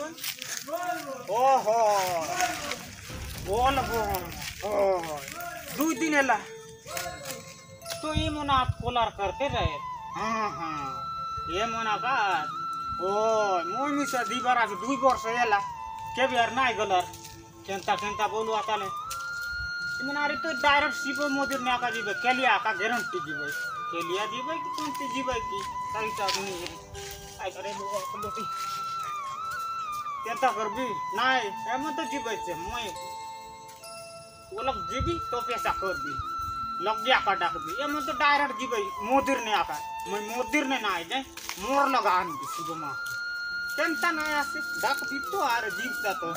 मन ओहो बोल बोल ओहो 2 दिन एला तो ये मना आप कोलार करते रहे। हाँ ये मना का ओ मोई मिसा दीबारा 2 वर्ष एला के बिहार नाई गलर केंता बोलू आताले मनारे तो डायरेक्ट शिव मोदी ने आका जीवे केलिया का गारंटी जीवे केलिया जीवे कि कोनती जीवे की सही चाहनी आई करे लोटी केंता करबी नाई एम तो जीवे छे मोय वो लोग जीवी तो पैसा करबी लग गया का डाकबी एम तो डायरेक्ट जीवे मोदी ने आका मैं मोदी ने ना आई जाए मोर लगा आन भी शिव मां केंता ना आसे डाकबी तो आरे जीवता तो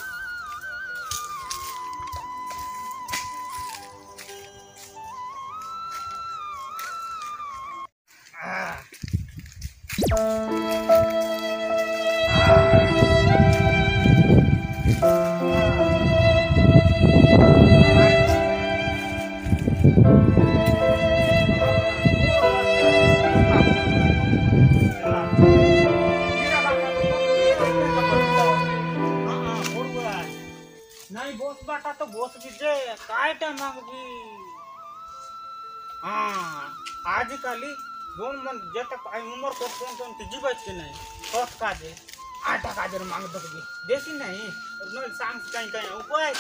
नहीं बोस बाटा तो बोस विजय काय टाइम मांगबी हाँ आजकल दोन मन जत उम्र को कौन जीवत के नहीं खत काजे 8 काजे मांग दबी देसी नहीं और सांग कहीं उपाय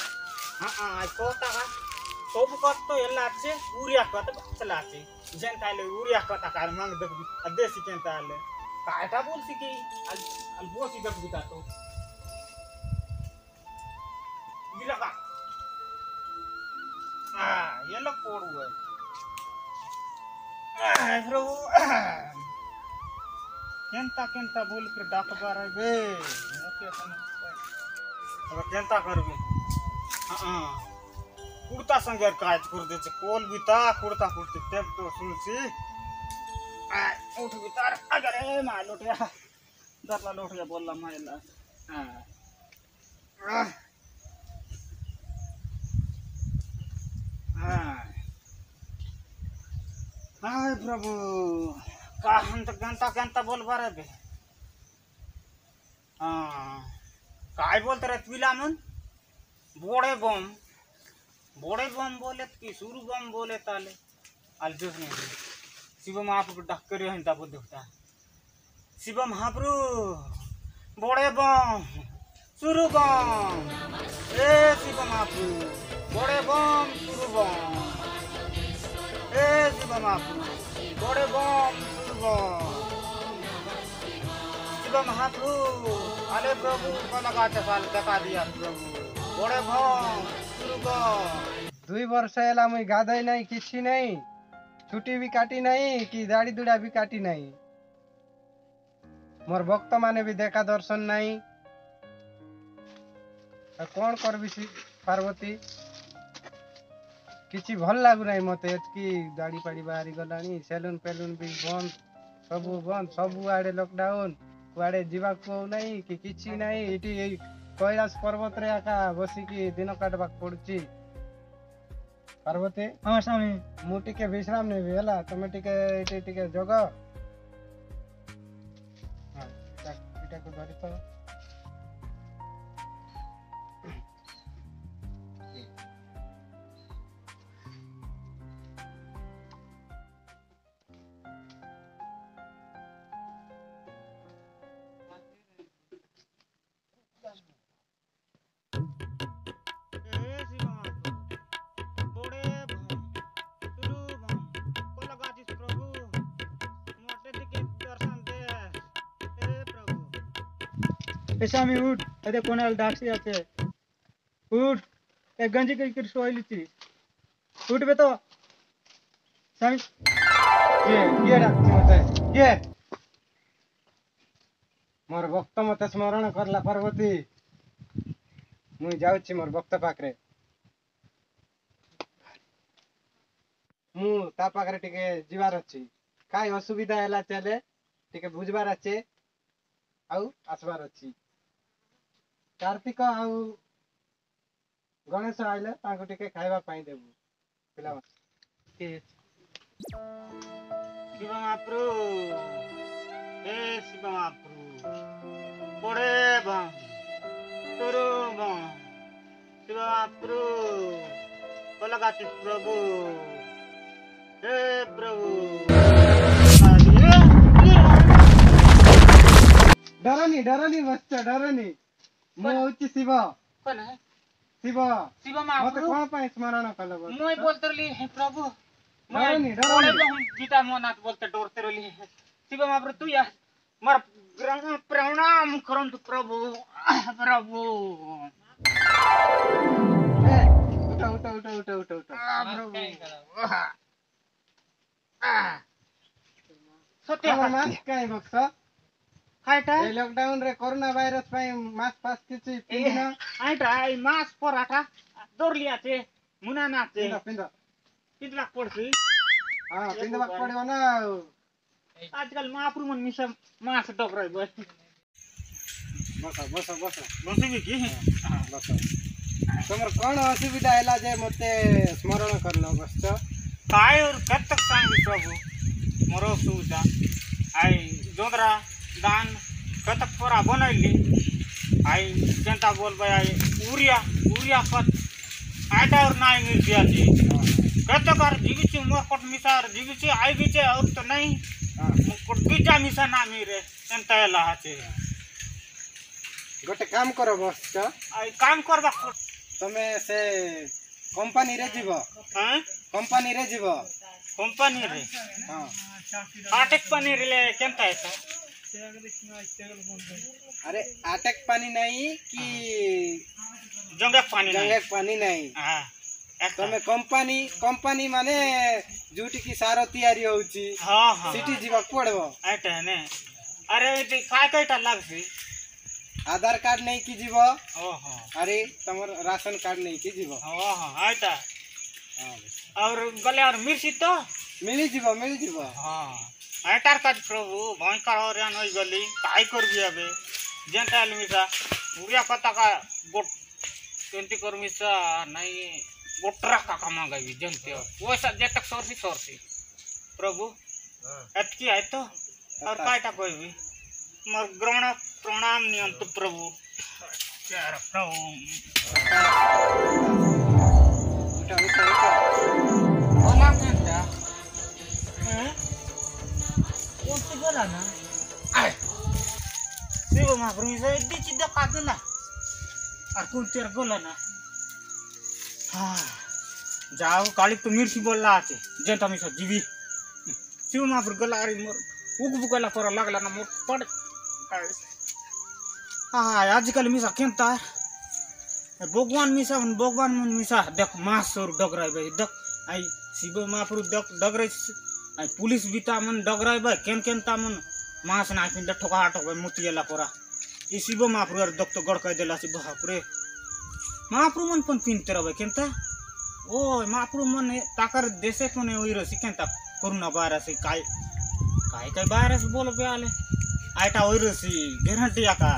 हाँ आज कोता का सब कत तो एला अच्छे यूरिया कत चला अच्छे जनता ले यूरिया कत कार मांग दबी देसी केंता ले काटा बोल सी की अल बोसी दबी ता तो लगा ये लोग पोड़ू है प्रभु केंता बोल के डाक बार है बे ओके अब केंता करबे हां कुर्ता संगे काज कर दे छे कोल बिता कुर्ता कुर्ती टेप तो सुनसी उठ बितार अगर ए मा लोटिया दरला लोटिया बोलला मायला हां हाय प्रभु का हम तो घंटा बोल बारे बे हाँ काय बोलते रहे पीला मन बोड़े बम बोले कि सुरु बम बोले ताले अल देखने शिव महाप्रभु डक्कर हिंदा बोल देखता शिव महाप्रभु बोड़े बम सुरु बम ए शिव महाप्रभु बोड़े बम सुरु बम ए शिव महाप्रभु बोड़े बम सुरु बम शिव महाप्रभु अरे प्रभु को लगाते साल देखा दिया प्रभु बोड़े बम सुरु बम 2 वर्ष एला मुई गाधई नहीं किछि नहीं छुट्टी भी काटी नहीं कि दाढ़ी दुड़ा भी काटी नहीं मोर भक्त माने भी देखा दर्शन नहीं कौन करबी पार्वती किछि भल लागु नहीं मते एतकी दाढ़ी पाड़ी बाहरी गलानी सैलून पेलून भी बंद सब आड़े लॉकडाउन कुआड़े जीवा को नहीं कि किछि नहीं इटी कैलाश पर्वत रे आका बसी की दिन काटबा पड़ची पार्वती हाँ स्वामी मु टिके विश्राम नेबी हला तमे टिके इटी टिके जगह हां इटा को धरि तो स्वामी उठ अरे कोणाला डाकसी आते उठ एक गंजी कई कर सोई लीची उठ बे तो स्वामी ये डाकसी मते ये मोर भक्त मते स्मरण करला पार्वती मुई जाउची मोर भक्त पाखरे मु ता पाखरे टिके जीवार अछि काय असुविधा हैला चले टिके बुझबार अछि आउ आसबार अछि कार्तिक आउ गणेश आइले ताको टिके खाइबा पाई देबू पिला के शिव महाप्रभु हे शिव महाप्रभु बोड़े बम Turun. Siwa Mapru. Kola kasih Prabu. Prabu. डरनी डरनी बच्चा डरनी मो होची Shiv Kon hai? Shiv Siwa मते Mapru. कोन पाई स्मरण कल Moi बोलते रही है प्रभु। डरनी मैं डरनी हम गीता मोनाथ बोलते डरते रही है। शिवा महाप्रभु तू या मर प्रणाम करंतु प्रभु प्रभु। ए उठा उठा उठा उठा उठा उठा सत्य तमर मास्क काई बक्स हाइटा ए लॉकडाउन रे कोरोना वायरस पाई मास्क पास किछि पिंदिना हाइटा आई मास पराठा दौर लिया थे मुना नाचे पिंदा पिंदा कितना पड़सी हां पिंदा पड़ियो ना आजकल महाप्रभु मन मिसा मास डकराई बस बस बस बस बंसी की बस तमर कोन असुविधा हैला जे मते स्मरण करलो बस काय और कब तक सांगी प्रभु मोरो सुविधा आई जोंदरा दान कतक पोरा बनैली आई जनता बोल भाई आई उरिया पत आटा और नाई मिल दिया थी कतक और जीविची मोरपट मिसार जीविची आई बीचे और तो नहीं मुकुट बीजा मिसा ना मिरे एंता लाहाचे गोटे काम करो बस आई काम करबा तमे से कंपनी रे जीव हैं कंपनी रे जीव कंपनी रे हां आटेक पनीर ले केंता है तो अरे आटक पानी नहीं कि जंगे पानी नहीं जंगक पानी नहीं हां तमे कंपनी कंपनी माने जूटी की सारो तैयारी होउची हां हां सिटी जीवा पड़बो आटे ने अरे ये काय कायटा लागसी आधार कार्ड नहीं की जीव ओहो अरे तमर राशन कार्ड नहीं की जीव ओहो आटा और गले और मिर्ची तो मिली जीव हां आटार का प्रभु भयंकर और यान होई गली काय कर भी अबे जेंटा मिसा उरिया पत्ता का गोट 20 कर मिसा नहीं गोटरा का कमा गई जनते वैसा जेतक सोरसी प्रभु अतकी है तो और कायटा कोई भी मर ग्रहण प्रणाम नियंत प्रभु यार प्रभु उठा उठा उठा बोला केंता हैं कौन से बोला ना आय शिव महाप्रभु से इतनी चीज का गला और कौन तेरा बोला ना हाँ जाओ काली तो मिर्ची बोल रहा है जनता में सब जीवी शिव महाप्रभु गला अरे मोर उग बुगला पर लगला ना मोर पड़ हाँ आजकल मिसा केंता भगवान मिसा देख मास और डगराई भाई देख आई शिव महाप्रभु देख डगराई आई पुलिस बिता मन डगराई भाई केंता मन मास ना पिन ठोका ठोक मुतियला पोरा ई शिव महाप्रभु देख तो गड़काई देला से बाप रे महाप्रभु मन पण पिनते रह भाई केंता ओ महाप्रभु मन ताकर देशे पण ओई रसी केंता कोरोना वायरस काय वायरस बोल पे आले आयटा ओई रसी गारंटी आका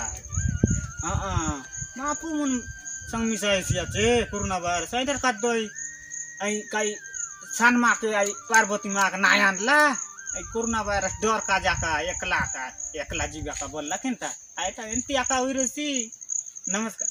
महाप्रभु मन संग मिसायसी आचे कोरोना वायरस आइदर का दोई आई काई सान मा के आई पार्वती मा का नायानला आई कोरोना वायरस डर का जाका एकला जीवा का बोलला केंता आयटा एंती आका ओई रसी नमस्कार।